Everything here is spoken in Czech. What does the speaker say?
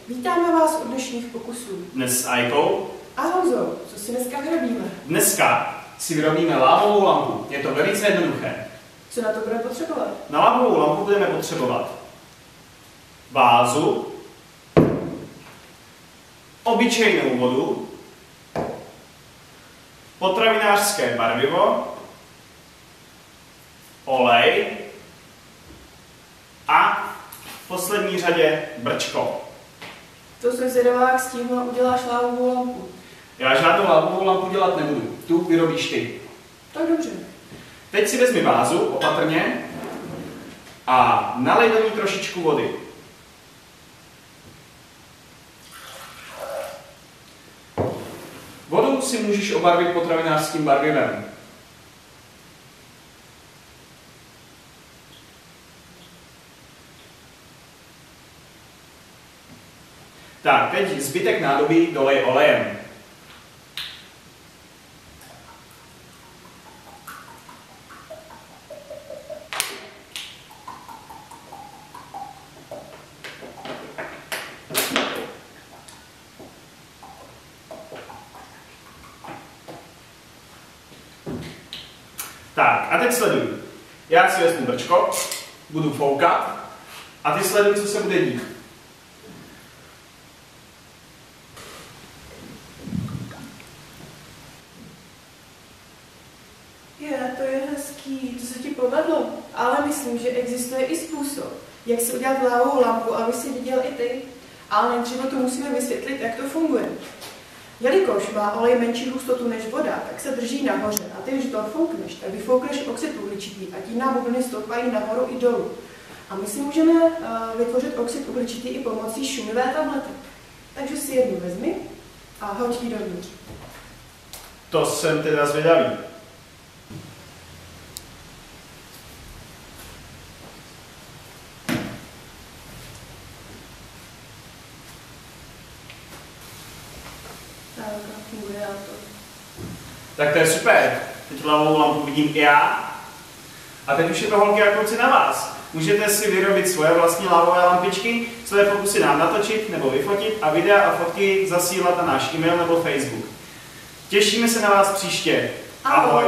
Vítáme vás u dnešních pokusů. Dnes s Ajkou A Honzo, co si dneska vyrobíme? Dneska si vyrobíme lávovou lampu. Je to velice jednoduché. Co na to budeme potřebovat? Na lávovou lampu budeme potřebovat vázu, obyčejnou vodu, potravinářské barvivo, olej a v poslední řadě brčko. To jsem zvědavá, jak s tím uděláš lávovou lampu. Já žádnou lávovou lampu dělat nebudu. Tu vyrobíš ty. Tak dobře. Teď si vezmi vázu opatrně a nalej do ní trošičku vody. Vodu si můžeš obarvit potravinářským barvivem. Tak, teď zbytek nádobí dolej olejem. Tak, a teď sleduj. Já si vezmu brčko, budu foukat a ty sleduj, co se bude dít. To je hezký, to se ti povedlo. Ale myslím, že existuje i způsob, jak si udělat lávovou lampu, aby si viděl i ty. Ale nejdříve to musíme vysvětlit, jak to funguje. Jelikož má olej menší hustotu než voda, tak se drží nahoře a ty, když to foukneš, tak vyfoukneš oxid uhličitý a tím nám bubliny stoupají nahoru i dolů. A my si můžeme vytvořit oxid uhličitý i pomocí šumivé tablety. Takže si jednu vezmi a hoď ji dovnitř. To jsem teda zvědavý. Tak to je super. Teď lávovou lampu vidím i já. A teď už je to, holky a kluci, na vás. Můžete si vyrobit svoje vlastní lávové lampičky, své pokusy nám natočit nebo vyfotit a videa a fotky zasílat na náš e-mail nebo Facebook. Těšíme se na vás příště. Ahoj.